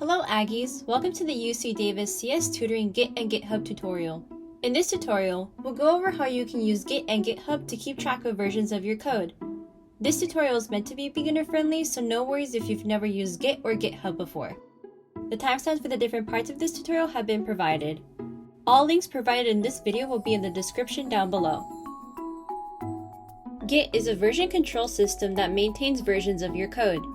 Hello Aggies, welcome to the UC Davis CS Tutoring Git and GitHub tutorial. In this tutorial, we'll go over how you can use Git and GitHub to keep track of versions of your code. This tutorial is meant to be beginner friendly, so no worries if you've never used Git or GitHub before. The timestamps for the different parts of this tutorial have been provided. All links provided in this video will be in the description down below. Git is a version control system that maintains versions of your code.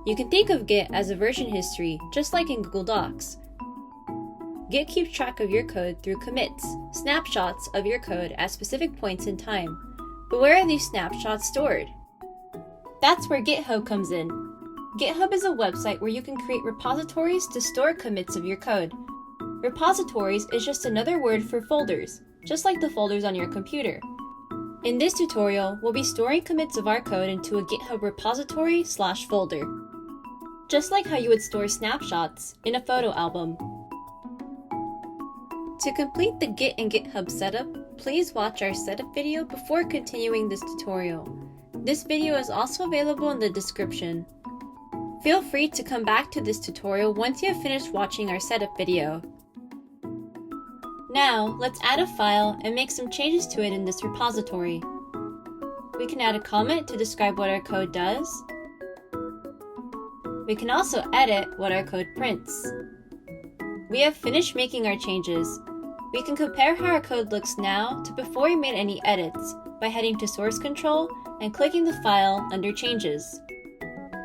You can think of Git as a version history, just like in Google Docs. Git keeps track of your code through commits, snapshots of your code at specific points in time. But where are these snapshots stored? That's where GitHub comes in. GitHub is a website where you can create repositories to store commits of your code. Repositories is just another word for folders, just like the folders on your computer. In this tutorial, we'll be storing commits of our code into a GitHub repository/folder, just like how you would store snapshots in a photo album. To complete the Git and GitHub setup, please watch our setup video before continuing this tutorial. This video is also available in the description. Feel free to come back to this tutorial once you have finished watching our setup video. Now, let's add a file and make some changes to it in this repository. We can add a comment to describe what our code does. We can also edit what our code prints. We have finished making our changes. We can compare how our code looks now to before we made any edits by heading to Source Control and clicking the file under Changes.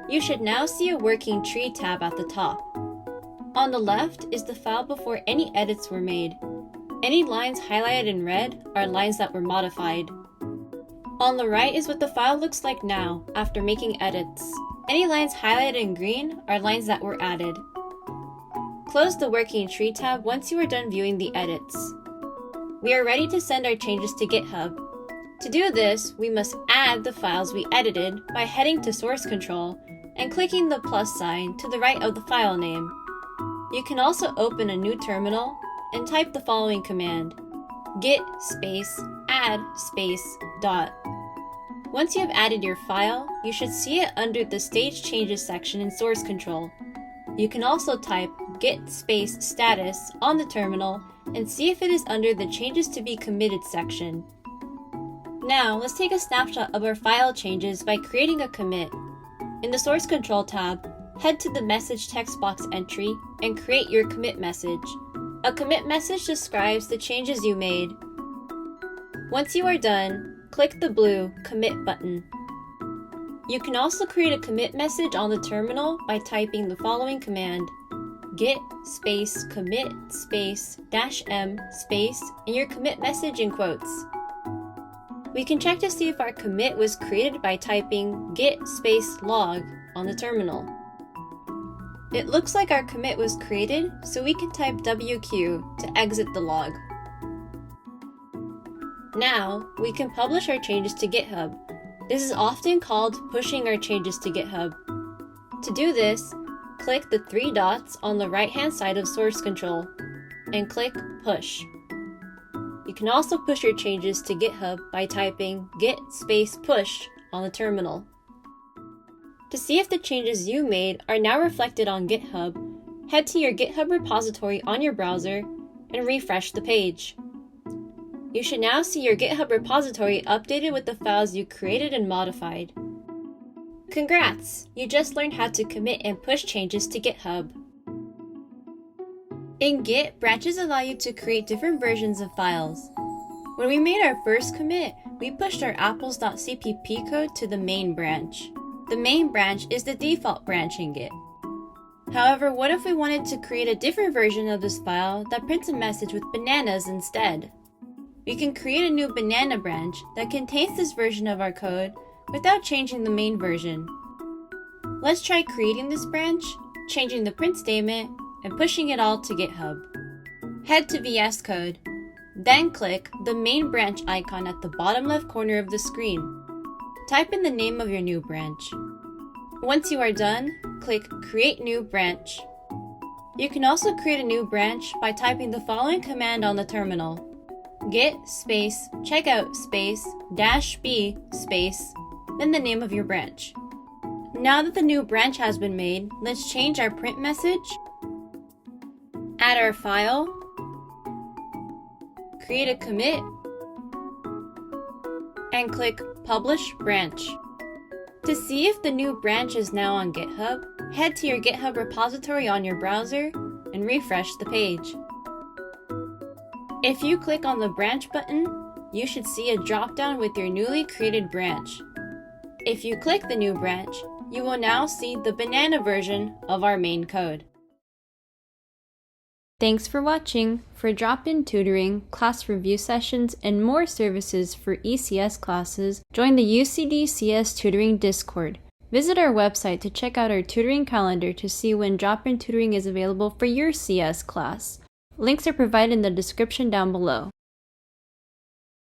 You should now see a working tree tab at the top. On the left is the file before any edits were made. Any lines highlighted in red are lines that were modified. On the right is what the file looks like now after making edits. Any lines highlighted in green are lines that were added. Close the Working Tree tab once you are done viewing the edits. We are ready to send our changes to GitHub. To do this, we must add the files we edited by heading to Source Control and clicking the plus sign to the right of the file name. You can also open a new terminal and type the following command: git space add space dot. Once you have added your file, you should see it under the Stage Changes section in Source Control. You can also type git space status on the terminal and see if it is under the Changes to be Committed section. Now, let's take a snapshot of our file changes by creating a commit. In the Source Control tab, head to the Message text box entry and create your commit message. A commit message describes the changes you made. Once you are done, click the blue Commit button. You can also create a commit message on the terminal by typing the following command: git space commit space -m space and your commit message in quotes. We can check to see if our commit was created by typing git space log on the terminal. It looks like our commit was created, so we can type WQ to exit the log. Now, we can publish our changes to GitHub. This is often called pushing our changes to GitHub. To do this, click the three dots on the right-hand side of Source Control and click Push. You can also push your changes to GitHub by typing git space push on the terminal. To see if the changes you made are now reflected on GitHub, head to your GitHub repository on your browser and refresh the page. You should now see your GitHub repository updated with the files you created and modified. Congrats! You just learned how to commit and push changes to GitHub. In Git, branches allow you to create different versions of files. When we made our first commit, we pushed our apples.cpp code to the main branch. The main branch is the default branch in Git. However, what if we wanted to create a different version of this file that prints a message with bananas instead? We can create a new banana branch that contains this version of our code without changing the main version. Let's try creating this branch, changing the print statement, and pushing it all to GitHub. Head to VS Code, then click the main branch icon at the bottom left corner of the screen. Type in the name of your new branch. Once you are done, click Create New Branch. You can also create a new branch by typing the following command on the terminal: git space checkout space -b space, then the name of your branch. Now that the new branch has been made, let's change our print message add our file, create a commit, and click Publish Branch. To see if the new branch is now on GitHub, head to your GitHub repository on your browser and refresh the page. If you click on the branch button, you should see a drop-down with your newly created branch. If you click the new branch, you will now see the banana version of our main code. Thanks for watching. For drop-in tutoring, class review sessions, and more services for ECS classes, join the UCD CS Tutoring Discord. Visit our website to check out our tutoring calendar to see when drop-in tutoring is available for your CS class. Links are provided in the description down below.